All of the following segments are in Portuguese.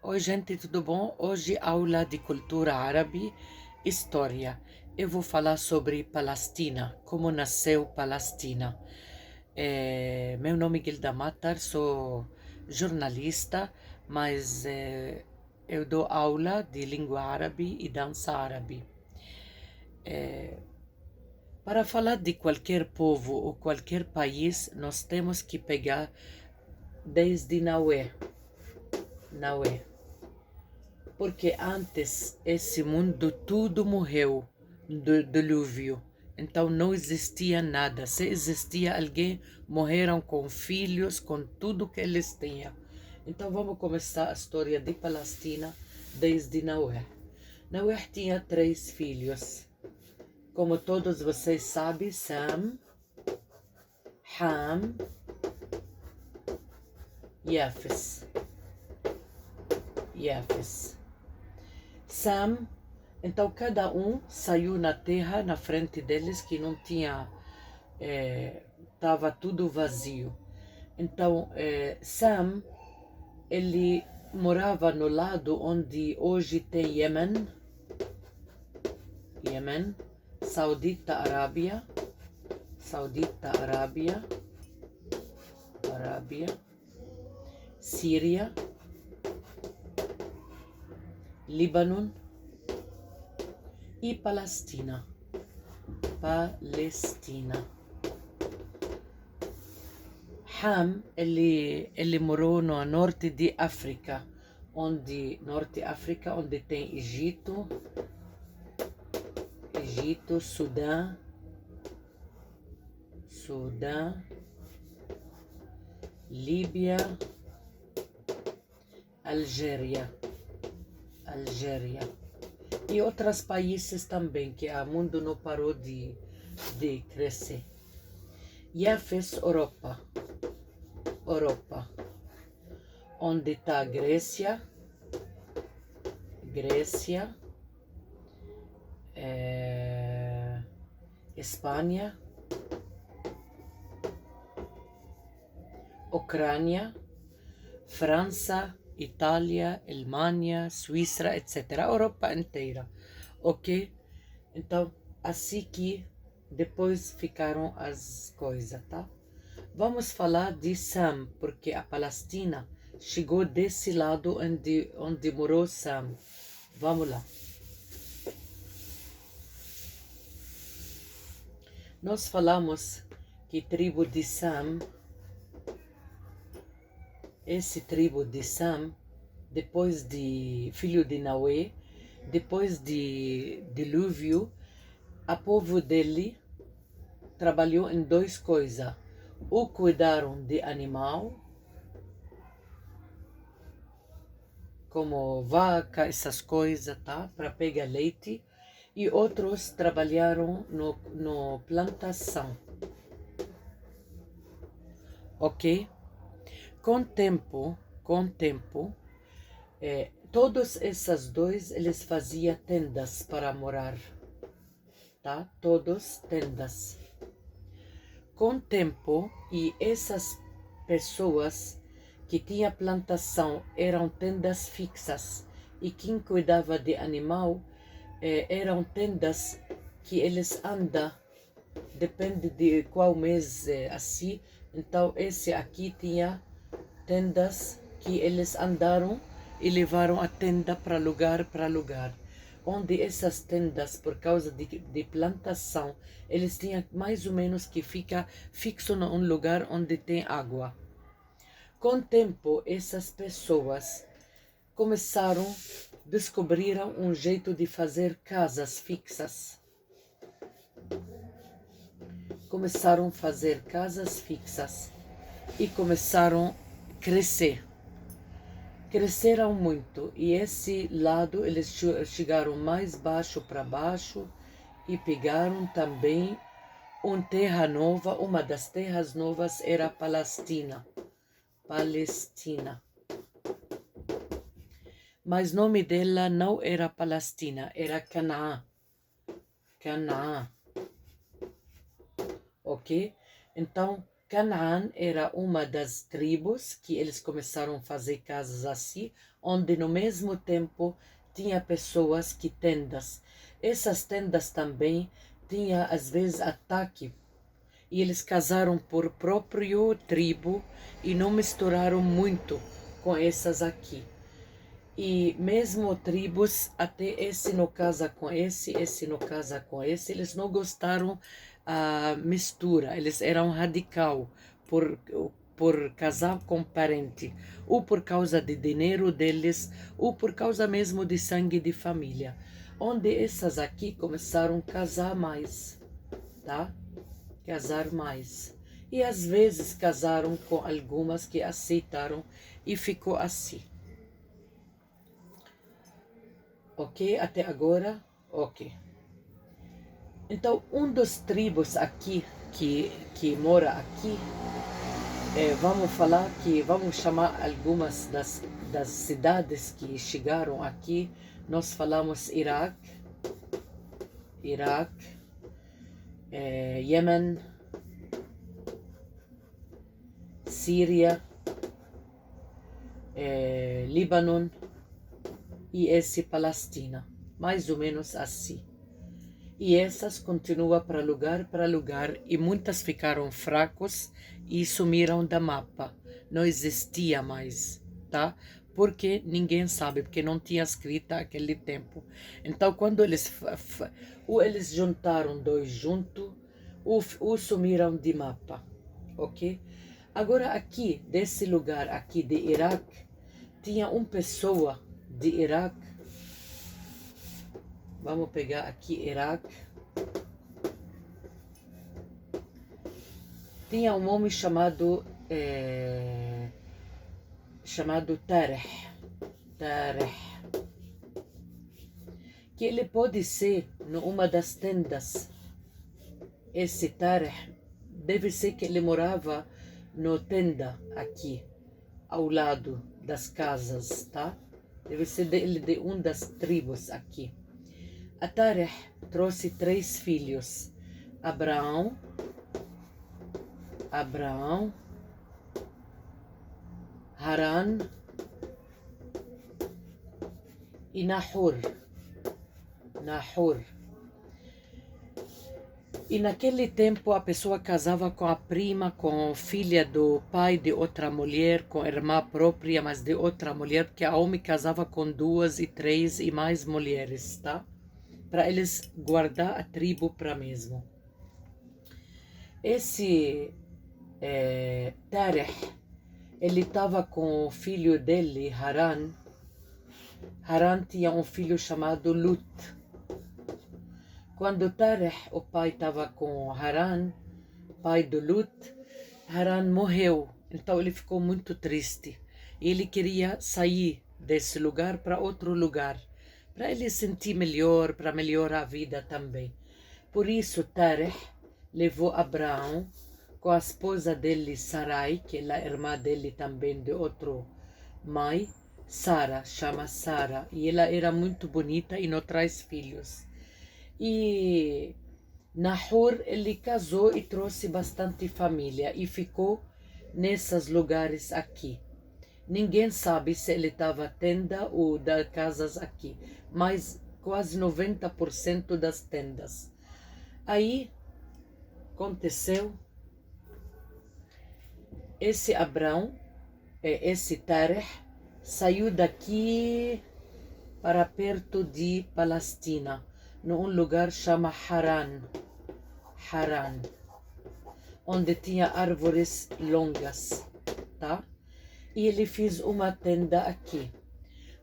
Oi, gente, tudo bom? Hoje aula de cultura árabe, história. Eu vou falar sobre Palestina, como nasceu Palestina. Meu nome é Gilda Matar, sou jornalista, mas eu dou aula de língua árabe e dança árabe. Para falar de qualquer povo ou qualquer país, nós temos que pegar desde Naué. Naué. Porque antes esse mundo tudo morreu do dilúvio. Então não existia nada. Se existia alguém, morreram com filhos, com tudo que eles tinham. Então vamos começar a história de Palestina desde Noé. Noé tinha 3 filhos. Como todos vocês sabem, Sam, Ham, Yafes. Yafes. Sam, então cada um saiu na terra na frente deles que não tinha, estava tudo vazio. Então Sam, ele morava no lado onde hoje tem Yemen, Saudita Arábia, Síria, Líbano e Palestina. Ham, ele morou no norte de África, onde tem Egito, Sudão, Líbia, Algéria e outros países também que o mundo não parou de crescer. Yafes, Europa, onde está Grécia, Espanha, Ucrânia, França, Itália, Alemanha, Suíça, etc. A Europa inteira, ok? Então, assim que depois ficaram as coisas, tá? Vamos falar de Sam, porque a Palestina chegou desse lado onde morou Sam. Vamos lá. Nós falamos que tribo de Sam, esse tribo de Sam, depois de filho de Noé, depois de dilúvio, a povo dele trabalhou em 2 coisas. Ou cuidaram de animal, como vaca, essas coisas, tá? Para pegar leite. E outros trabalharam no plantação. Ok? Com tempo, todos esses dois, eles faziam tendas para morar, tá? Todos tendas. Com tempo, e essas pessoas que tinham plantação eram tendas fixas, e quem cuidava de animal eram tendas que eles andam, depende de qual mês assim. Então esse aqui tinha tendas que eles andaram e levaram a tenda para lugar, onde essas tendas, por causa de plantação, eles tinham mais ou menos que ficar fixo num lugar onde tem água. Com o tempo, essas pessoas descobriram um jeito de fazer casas fixas. Começaram a fazer casas fixas e começaram a crescer. Cresceram muito, e esse lado eles chegaram mais baixo para baixo e pegaram também uma terra nova. Uma das terras novas era Palestina. Mas o nome dela não era Palestina, era Canaã. Ok? Então, Canaã era uma das tribos que eles começaram a fazer casas assim, onde no mesmo tempo tinha pessoas que tendas. Essas tendas também tinha às vezes ataque e eles casaram por próprio tribo e não misturaram muito com essas aqui. E mesmo tribos, até esse não casa com esse não casa com esse, eles não gostaram a mistura, eles eram radical por, por casar com parente, ou por causa de dinheiro deles, ou por causa mesmo de sangue de família. Onde essas aqui começaram a casar mais, tá? Casar mais. E às vezes casaram com algumas que aceitaram e ficou assim. Ok? Até agora? Ok. Então, um dos tribos aqui, que mora aqui, vamos chamar algumas das cidades que chegaram aqui. Nós falamos Iraque, Iêmen, Síria, Líbano e esse Palestina, mais ou menos assim. E essas continuam para lugar e muitas ficaram fracos e sumiram da mapa. Não existia mais, tá? Porque ninguém sabe, porque não tinha escrita naquele tempo. Então, quando ou eles juntaram dois juntos, ou sumiram de mapa, ok? Agora aqui, desse lugar aqui de Iraque, tinha uma pessoa de Iraque. Vamos pegar aqui Iraque. Tinha um homem chamado Tareh, que ele pode ser numa das tendas. Esse Tareh deve ser que ele morava no tenda aqui, ao lado das casas, tá? Deve ser dele de uma das tribos aqui. A Tareh trouxe 3 filhos: Abraão, Haran e Nahor. E naquele tempo a pessoa casava com a prima, com a filha do pai de outra mulher, com a irmã própria, mas de outra mulher, porque a homem casava com 2 e 3 e mais mulheres, tá? Para eles guardar a tribo para mesmo. Esse Tareh, ele estava com o filho dele, Haran. Haran tinha um filho chamado Lut. Quando Tareh, o pai, estava com Haran, pai do Lut, Haran morreu. Então ele ficou muito triste. Ele queria sair desse lugar para outro lugar, para ele sentir melhor, para melhorar a vida também. Por isso Tareh levou Abraão com a esposa dele, Sarai, que é a irmã dele também de outro mãe, chama Sara, e ela era muito bonita e não traz filhos. E Nahor, ele casou e trouxe bastante família e ficou nesses lugares aqui. Ninguém sabe se ele estava tenda ou das casas aqui, mas quase 90% das tendas. Aí aconteceu, esse Abraão, esse Tareh, saiu daqui para perto de Palestina, num lugar chamado Haran, onde tinha árvores longas, tá? E ele fez uma tenda aqui.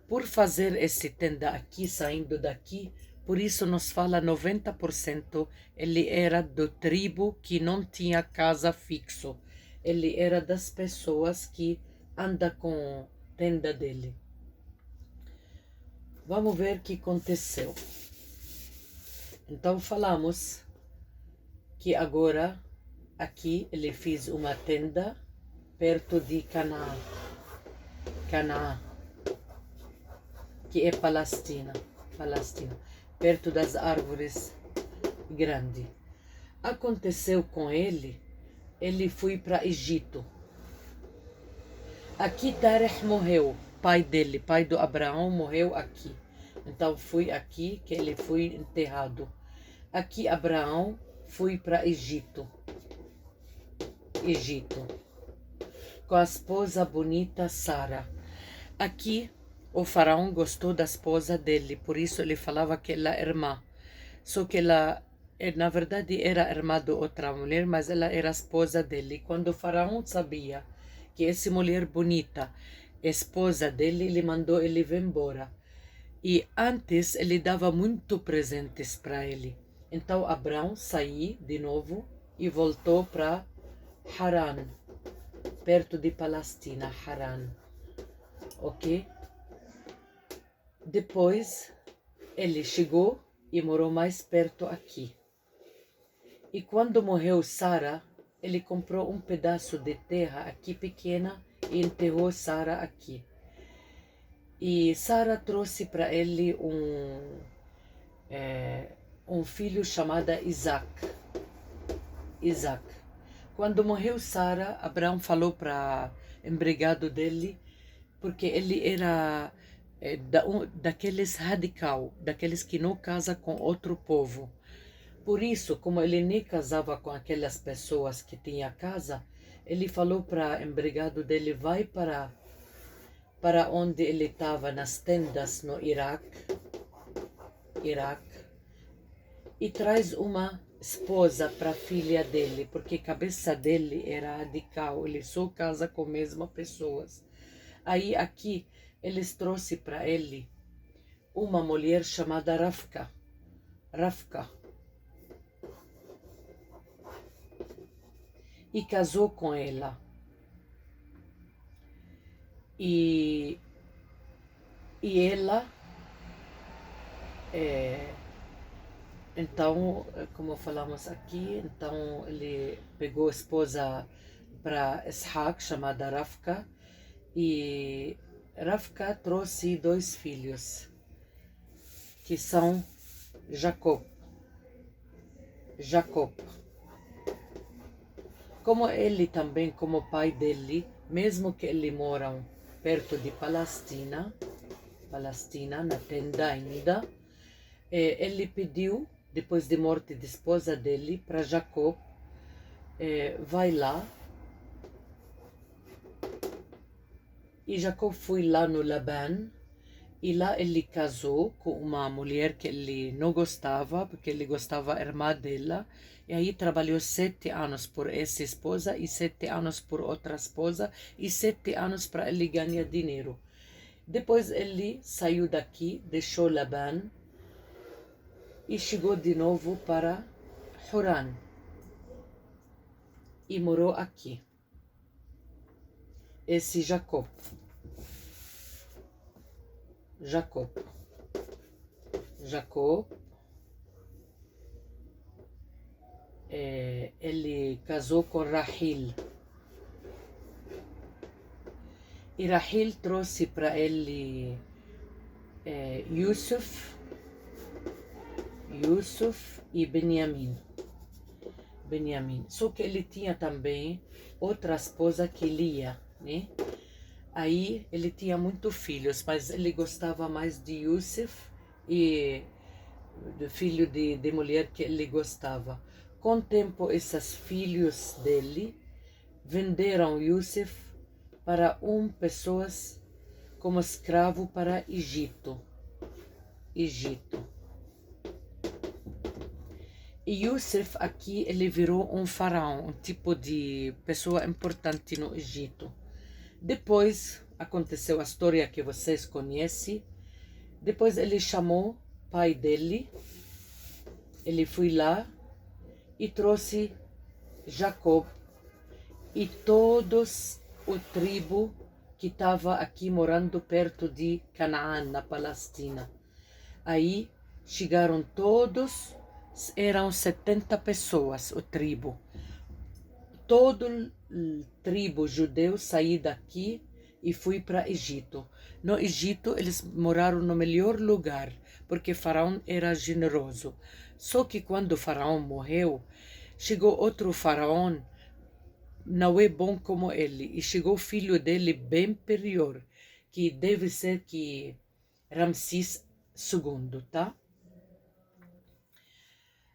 Por fazer essa tenda aqui, saindo daqui, por isso nos fala 90%, ele era do tribo que não tinha casa fixo. Ele era das pessoas que anda com tenda dele. Vamos ver o que aconteceu. Então falamos que agora aqui ele fez uma tenda perto de Canaã, que é Palestina, perto das árvores grandes. Aconteceu com ele ele foi para Egito. Aqui Terech morreu, pai dele, pai do Abraão, morreu aqui. Então foi aqui que ele foi enterrado. Aqui Abraão foi para Egito. Com a esposa bonita Sara. Aqui o faraó gostou da esposa dele, por isso ele falava que ela é irmã. Só que ela, na verdade, era irmã de outra mulher, mas ela era esposa dele. Quando o faraó sabia que essa mulher bonita é esposa dele, ele mandou ele vir embora. E antes ele dava muito presentes para ele. Então Abraão saiu de novo e voltou para Haran, perto de Palestina, Haran. Ok? Depois ele chegou e morou mais perto aqui. E quando morreu Sara, ele comprou um pedaço de terra aqui pequena e enterrou Sara aqui. E Sara trouxe para ele um filho chamado Isaac. Quando morreu Sara, Abraão falou para o empregado dele, porque ele era daqueles radical, daqueles que não casam com outro povo. Por isso, como ele nem casava com aquelas pessoas que tinham casa, ele falou para o empregado dele, vai para onde ele estava, nas tendas no Iraque, e traz uma esposa para a filha dele, porque a cabeça dele era radical, ele só casa com as mesmas pessoas. Aí aqui eles trouxeram para ele uma mulher chamada Rafka. E casou com ela. E ela, então, como falamos aqui, então ele pegou a esposa para Ishaq, chamada Rafka, e Rafka trouxe 2 filhos, que são Jacob. Como ele também, como pai dele, mesmo que eles moram perto de Palestina, na tenda ainda, ele pediu, depois da morte da esposa dele, para Jacob, vai lá. E Jacob foi lá no Labán, e lá ele casou com uma mulher que ele não gostava, porque ele gostava da irmã dela. E aí trabalhou 7 anos por essa esposa, e 7 anos por outra esposa, e 7 anos para ele ganhar dinheiro. Depois ele saiu daqui, deixou Labán, e chegou de novo para Haran. E morou aqui. Esse Jacob. Ele casou com Rahil. E Rahil trouxe para ele Yusuf e Benjamim. Só que ele tinha também outra esposa que Lia, né? Aí ele tinha muitos filhos, mas ele gostava mais de Yusuf e do filho de mulher que ele gostava. Com o tempo, esses filhos dele venderam Yusuf para pessoas como escravo para Egito. E Yusuf aqui ele virou um faraó, um tipo de pessoa importante no Egito. Depois aconteceu a história que vocês conhecem. Depois ele chamou o pai dele. Ele foi lá e trouxe Jacob e todos o tribo que estava aqui morando perto de Canaã, na Palestina. Aí chegaram todos, eram 70 pessoas, o tribo. Todo o tribo judeu saiu daqui e foi para Egito. No Egito, eles moraram no melhor lugar, porque Faraó era generoso. Só que quando o Faraó morreu, chegou outro Faraó não é bom como ele. E chegou o filho dele bem superior, que deve ser que Ramsés II, tá?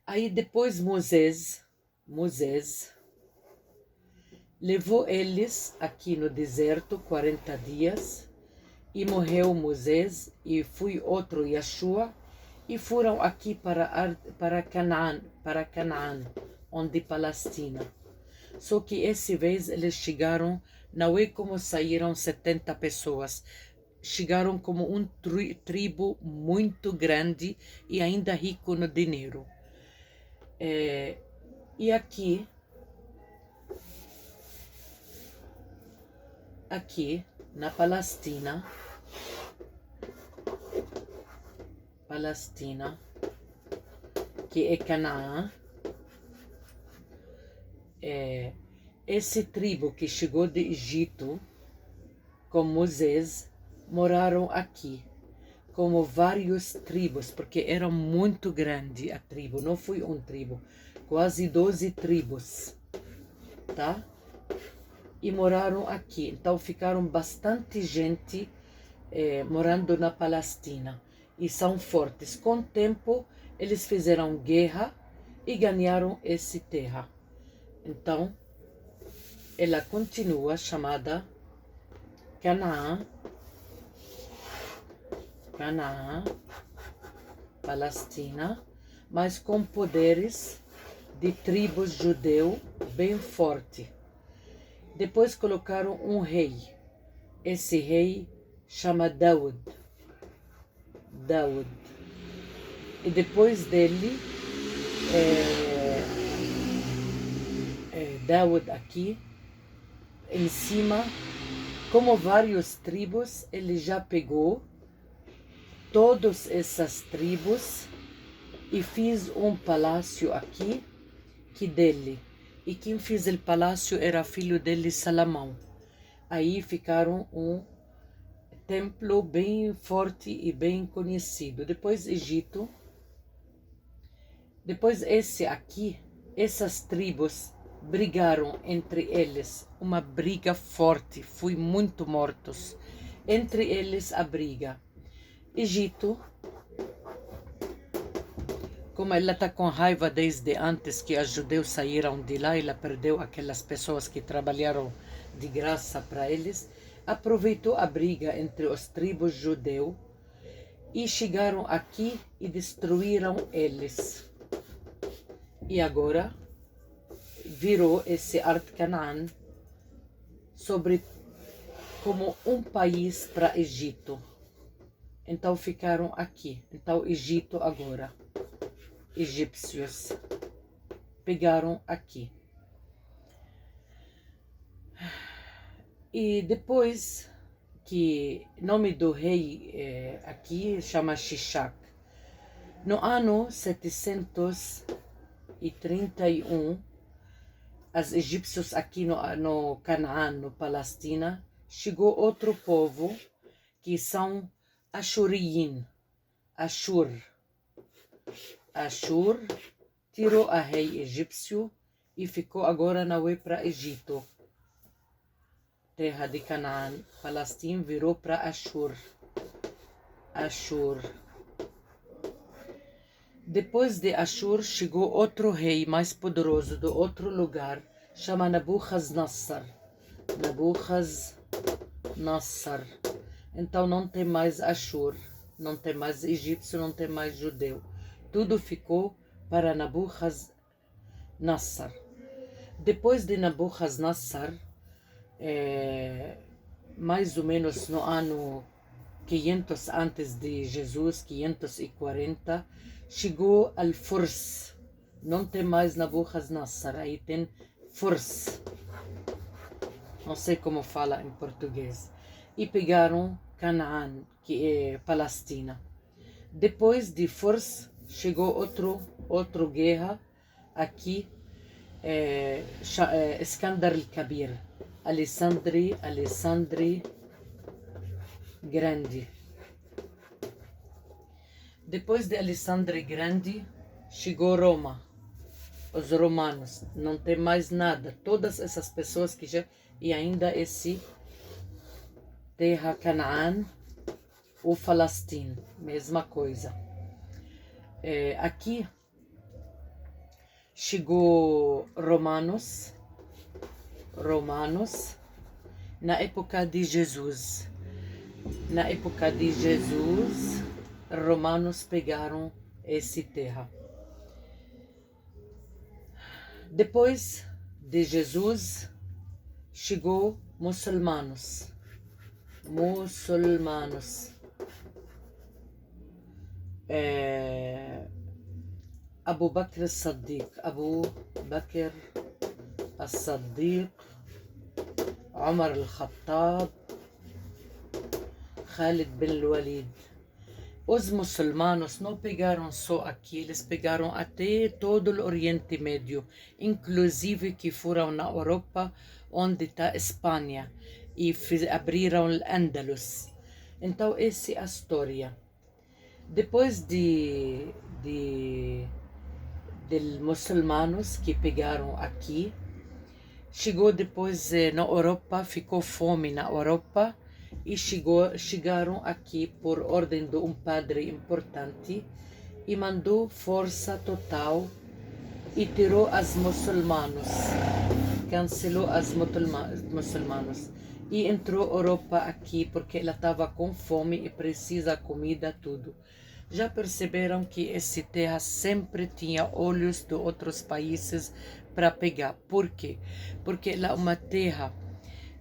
Aí depois Moisés levou eles aqui no deserto 40 dias, e morreu Moisés, e foi outro Yeshua, e foram aqui para Canaã, onde Palestina. Só que essa vez eles chegaram, não é como saíram 70 pessoas, chegaram como tribo muito grande e ainda rico no dinheiro. E aqui na Palestina, que é Canaã, esse tribo que chegou do Egito com Moisés moraram aqui, como vários tribos, porque era muito grande a tribo, não foi tribo, quase 12 tribos, tá? E moraram aqui, então ficaram bastante gente morando na Palestina, e são fortes. Com o tempo, eles fizeram guerra e ganharam essa terra. Então, ela continua chamada Canaã, Palestina, mas com poderes de tribos judeu bem forte. Depois colocaram um rei. Esse rei chama Daud. E depois dele, Daud aqui, em cima, como várias tribos, ele já pegou todas essas tribos e fez um palácio aqui, que dele. E quem fez o palácio era filho dele, Salomão. Aí ficaram um templo bem forte e bem conhecido. Depois Egito. Depois essas tribos brigaram entre eles. Uma briga forte, foi muito mortos. Entre eles a briga. Egito, como ela está com raiva desde antes que os judeus saíram de lá, ela perdeu aquelas pessoas que trabalharam de graça para eles, aproveitou a briga entre os tribos judeus e chegaram aqui e destruíram eles. E agora virou esse Arte Canaã como um país para Egito. Então ficaram aqui. Então Egito agora, egípcios, pegaram aqui. E depois que nome do rei aqui chama Shishak. No ano 731, os egípcios aqui no Canaã, no Palestina, chegou outro povo que são Ashuriyin. Ashur tirou a rei egípcio e ficou agora na way para Egito. Terra de Canaã, Palestina virou para Ashur. Depois de Ashur chegou outro rei mais poderoso de outro lugar, chama Nabucodonosor. Então não tem mais Ashur, não tem mais egípcio, não tem mais judeu. Tudo ficou para Nabucodonosor. Depois de Nabucodonosor, mais ou menos no ano 500 antes de Jesus, 540, chegou al Furs. Não tem mais Nabucodonosor, aí tem Furs. Não sei como fala em português. E pegaram Canaã, que é Palestina. Depois de Furs, chegou outra guerra aqui, Iskandar el-Kabir, Alexandre Grande. Depois de Alexandre Grande, chegou Roma. os romanos, não tem mais nada. Todas essas pessoas que já... E ainda esse terra Canaã, ou Palestina, mesma coisa. Aqui chegou romanos, na época de Jesus. Na época de Jesus, romanos pegaram esse terra. Depois de Jesus, chegou muçulmanos. Abu Bakr as-Siddiq, Umar al-Khattab, Khalid bin Walid. Os muçulmanos não pegaram só aqui, eles pegaram até todo o Oriente Médio, inclusive que foram na Europa, onde está a Espanha, e abriram o Andalus. Então, essa é a história. Depois dos muçulmanos que pegaram aqui, chegou depois na Europa, ficou fome na Europa, e chegaram aqui por ordem de um padre importante e mandou força total e tirou os muçulmanos, cancelou os muçulmanos e entrou a Europa aqui porque ela estava com fome e precisa de comida, tudo. Já perceberam que essa terra sempre tinha olhos de outros países para pegar. Por quê? Porque ela é uma terra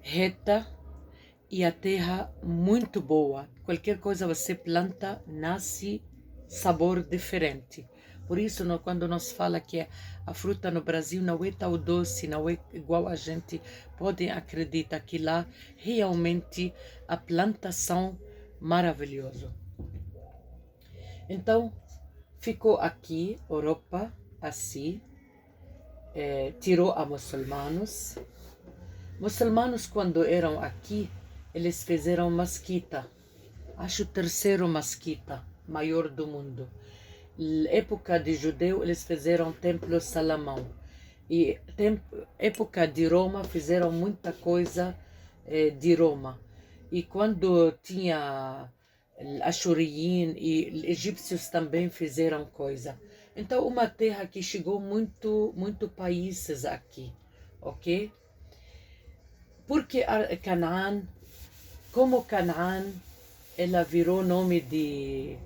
reta, e a terra muito boa. Qualquer coisa você planta, nasce sabor diferente. Por isso, quando nós fala que a fruta no Brasil não é tão doce, não é igual a gente pode acreditar que lá realmente a plantação maravilhosa. Então, ficou aqui, Europa, assim, tirou a muçulmanos. Muçulmanos, quando eram aqui, eles fizeram mesquita, acho o terceiro mesquita maior do mundo. Na época de judeu, eles fizeram templo Salomão. E época de Roma, fizeram muita coisa de Roma. E quando tinha Ashuriyin e egípcios também fizeram coisa. Então, uma terra que chegou muito países aqui, ok? Porque Canaã, como Canaã, ela virou nome de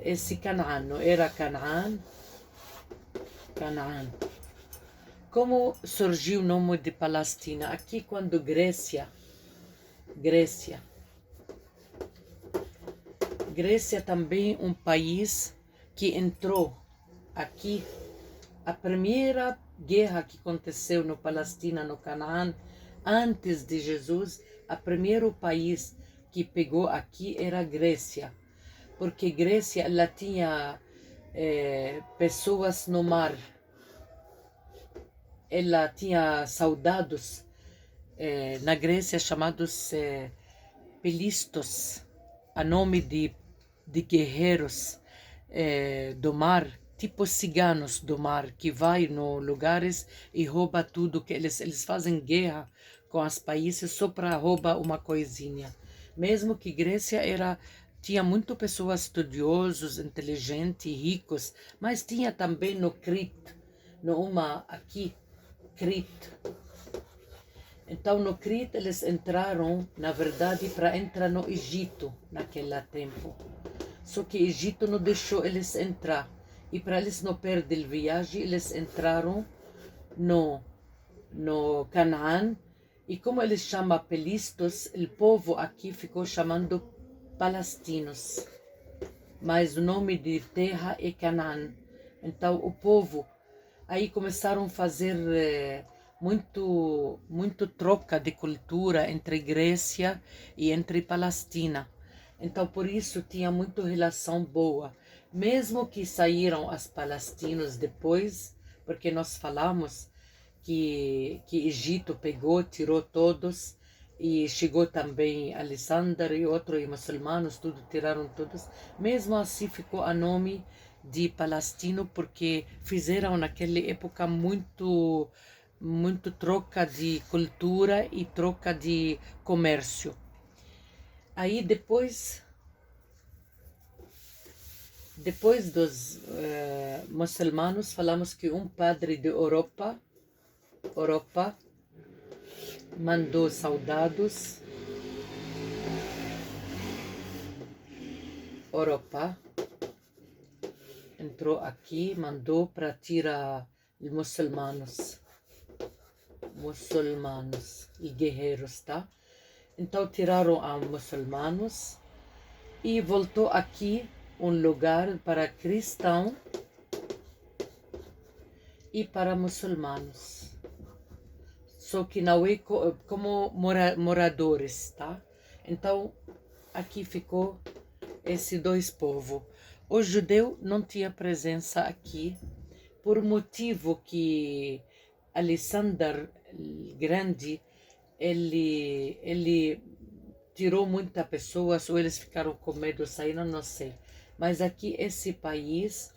esse Canaã, não era Canaã? Como surgiu o nome de Palestina? Aqui quando Grécia também um país que entrou aqui. A primeira guerra que aconteceu no Palestina, no Canaã, antes de Jesus, o primeiro país que pegou aqui era a Grécia, porque Grécia ela tinha pessoas no mar, ela tinha soldados na Grécia chamados pelistos, a nome de guerreiros do mar, tipo ciganos do mar, que vai nos lugares e rouba tudo, que eles fazem guerra com os países só para roubar uma coisinha. Mesmo que Grécia tinha muitas pessoas estudiosas, inteligentes, ricos, mas tinha também no Crete, Crete. Então no Crete eles entraram, na verdade, para entrar no Egito naquele tempo. Só que o Egito não deixou eles entrar. E para eles não perderem a viagem, eles entraram no Canaã. E como eles chamam pelistos, o povo aqui ficou chamando palestinos. Mas o nome de terra é Canaã. Então o povo, aí começaram a fazer muito troca de cultura entre Grécia e entre Palestina. Então por isso tinha muita relação boa. Mesmo que saíram os palestinos depois, porque nós falamos que Egito pegou, tirou todos, e chegou também Alexandre e outros muçulmanos, tudo tiraram todos. Mesmo assim ficou a nome de palestino, porque fizeram naquela época muito troca de cultura e troca de comércio. Aí depois dos muçulmanos, falamos que um padre de Europa mandou soldados. Europa entrou aqui, mandou para tirar os muçulmanos, e guerreiros, tá? Então tiraram os muçulmanos e voltou aqui um lugar para cristão e para muçulmanos. Só que não é como moradores, tá? Então aqui ficou esses dois povos. O judeu não tinha presença aqui, por motivo que Alexandre Grande, ele tirou muitas pessoas, ou eles ficaram com medo, saíram, não sei. Mas aqui, esse país,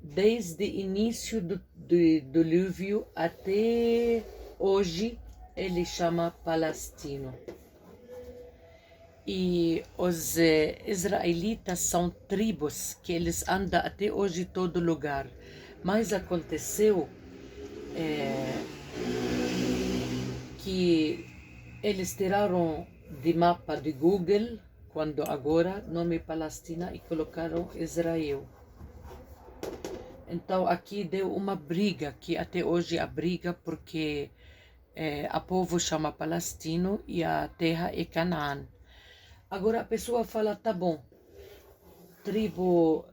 desde o início do dilúvio até hoje, ele chama Palestino. E os israelitas são tribos que eles andam até hoje em todo lugar. Mas aconteceu que eles tiraram de mapa de Google, quando agora, nome Palestina, e colocaram Israel. Então aqui deu uma briga, que até hoje a briga, porque a povo chama Palestino e a terra é Canaã. Agora a pessoa fala, tá bom, tribo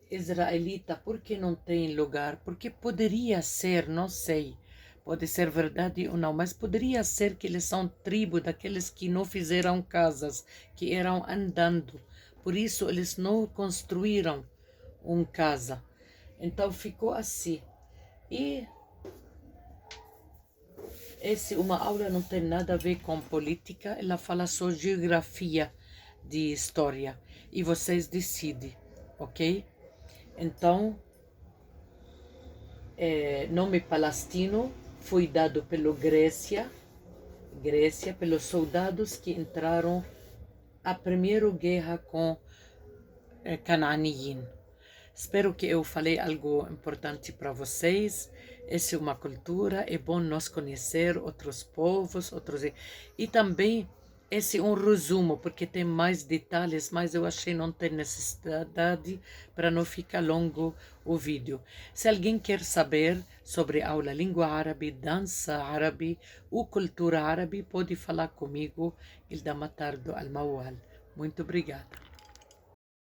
israelita, por que não tem lugar? Porque poderia ser, não sei, pode ser verdade ou não, mas poderia ser que eles são tribo daqueles que não fizeram casas, que eram andando. Por isso eles não construíram uma casa. Então ficou assim. E uma aula não tem nada a ver com política, ela fala só geografia de história. E vocês decidem, ok? Então, nome Palestino foi dado pela Grécia, pelos soldados que entraram a primeira guerra com Canaaniim. Espero que eu falei algo importante para vocês. Essa é uma cultura, é bom nós conhecer outros povos, e também esse é um resumo, porque tem mais detalhes, mas eu achei não tem necessidade para não ficar longo o vídeo. Se alguém quer saber sobre aula língua árabe, dança árabe ou cultura árabe, pode falar comigo, Hilda Matardo Almawal. Muito obrigada.